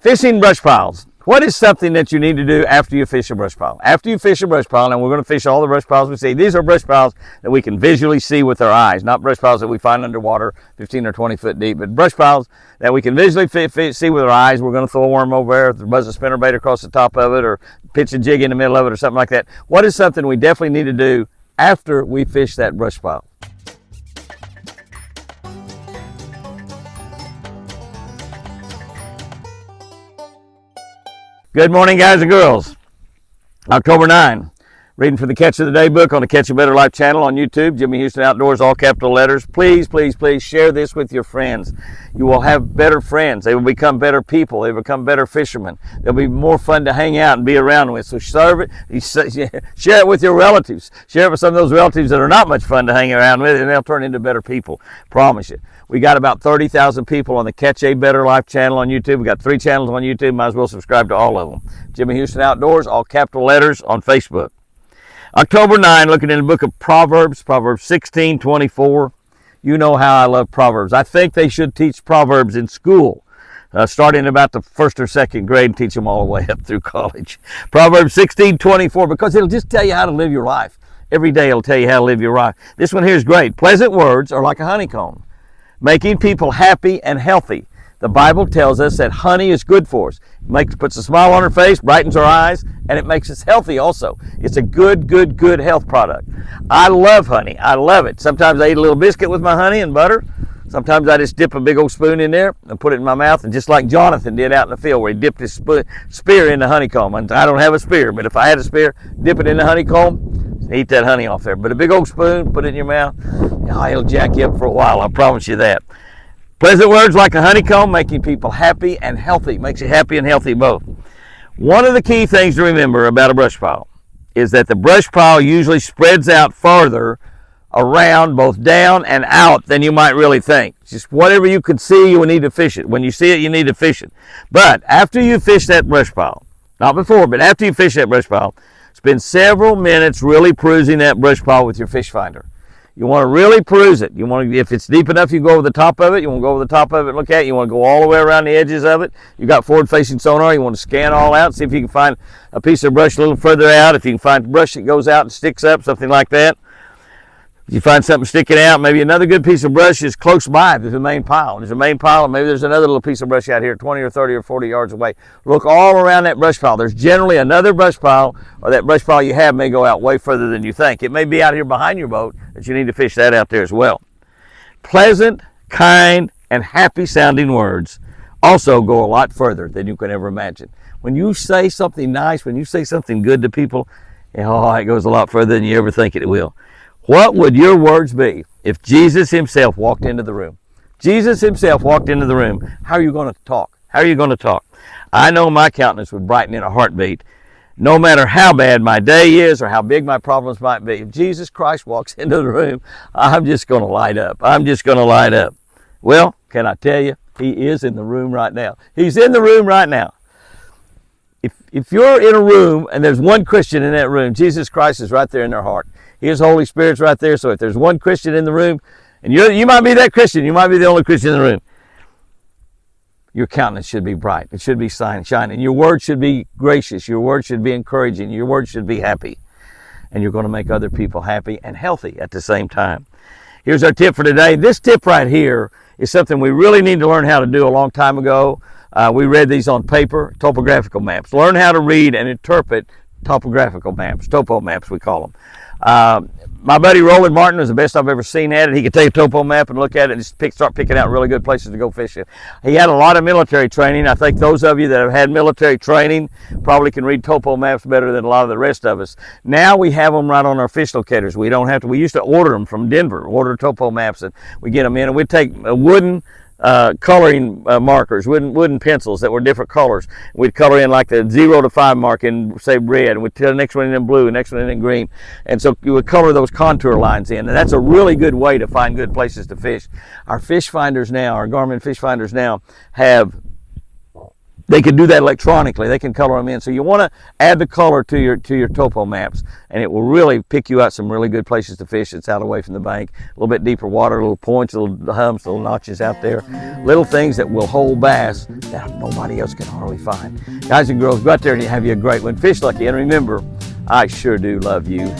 Fishing brush piles. What is something that you need to do after you fish a brush pile? After you fish a brush pile, and we're going to fish all the brush piles we see. These are brush piles that we can visually see with our eyes, not brush piles that we find underwater 15 or 20 foot deep, but brush piles that we can visually see with our eyes. We're going to throw a worm over there, buzz a spinnerbait across the top of it, or pitch a jig in the middle of it, or something like that. What is something we definitely need to do after we fish that brush pile? Good morning, guys and girls. October 9, reading from the Catch of the Day book on the Catch a Better Life channel on YouTube. Jimmy Houston Outdoors, all capital letters. Please, please, please share this with your friends. You will have better friends. They will become better people. They will become better fishermen. They'll be more fun to hang out and be around with. So share it with your relatives. Share it with some of those relatives that are not much fun to hang around with, and they'll turn into better people. Promise you. We got about 30,000 people on the Catch a Better Life channel on YouTube. We got 3 channels on YouTube. Might as well subscribe to all of them. Jimmy Houston Outdoors, all capital letters on Facebook. October 9, looking in the book of Proverbs, Proverbs 16:24. You know how I love Proverbs. I think they should teach Proverbs in school, starting about the 1st or 2nd grade and teach them all the way up through college. Proverbs 16:24, because it'll just tell you how to live your life. Every day it'll tell you how to live your life. This one here is great. Pleasant words are like a honeycomb, making people happy and healthy. The Bible tells us that honey is good for us. It puts a smile on our face, brightens our eyes, and it makes us healthy also. It's a good health product. I love honey. I love it. Sometimes I eat a little biscuit with my honey and butter. Sometimes I just dip a big old spoon in there and put it in my mouth, and just like Jonathan did out in the field where he dipped his spear in the honeycomb. And I don't have a spear, but if I had a spear, dip it in the honeycomb, eat that honey off there. But a big old spoon, put it in your mouth, it'll jack you up for a while, I promise you that. Pleasant words like a honeycomb, making people happy and healthy. Makes you happy and healthy both. One of the key things to remember about a brush pile is that the brush pile usually spreads out farther around, both down and out, than you might really think. Just whatever you could see, you will need to fish it. When you see it, you need to fish it. But after you fish that brush pile, not before, but after you fish that brush pile, spend several minutes really perusing that brush pile with your fish finder. You want to really peruse it. You want to, if it's deep enough, you can go over the top of it. You want to go over the top of it and look at it. You want to go all the way around the edges of it. You got forward-facing sonar. You want to scan all out, see if you can find a piece of brush a little further out. If you can find brush that goes out and sticks up, something like that. If you find something sticking out, maybe another good piece of brush is close by. There's a main pile. There's a main pile, and maybe there's another little piece of brush out here 20 or 30 or 40 yards away. Look all around that brush pile. There's generally another brush pile, or that brush pile you have may go out way further than you think. It may be out here behind your boat, but you need to fish that out there as well. Pleasant, kind, and happy sounding words also go a lot further than you could ever imagine. When you say something nice, when you say something good to people, it goes a lot further than you ever think it will. What would your words be if Jesus himself walked into the room? Jesus himself walked into the room. How are you going to talk? How are you going to talk? I know my countenance would brighten in a heartbeat, no matter how bad my day is or how big my problems might be. If Jesus Christ walks into the room, I'm just going to light up. I'm just going to light up. Well, can I tell you, he is in the room right now. He's in the room right now. If you're in a room and there's one Christian in that room, Jesus Christ is right there in their heart. His Holy Spirit's right there. So if there's one Christian in the room, and you might be that Christian, you might be the only Christian in the room, your countenance should be bright. It should be shining. Your words should be gracious. Your words should be encouraging. Your words should be happy. And you're going to make other people happy and healthy at the same time. Here's our tip for today. This tip right here is something we really need to learn how to do a long time ago. We read these on paper, topographical maps. Learn how to read and interpret topographical maps, topo maps we call them. My buddy Roland Martin was the best I've ever seen at it. He could take a topo map and look at it and just start picking out really good places to go fishing. He had a lot of military training. I think those of you that have had military training probably can read topo maps better than a lot of the rest of us. Now we have them right on our fish locators. We don't have to. We used to order them from Denver, order topo maps, and we get them in, and we'd take a wooden coloring markers, wooden pencils that were different colors. We'd color in like the 0 to 5 mark in, say, red, and we'd tell the next one in blue, next one in green. And so you would color those contour lines in, and that's a really good way to find good places to fish. Our fish finders now, our Garmin fish finders now, have They can do that electronically. They can color them in. So you want to add the color to your topo maps, and it will really pick you out some really good places to fish that's out away from the bank. A little bit deeper water, little points, little humps, little notches out there. Little things that will hold bass that nobody else can hardly find. Guys and girls, go out there and have you a great one. Fish lucky, and remember, I sure do love you.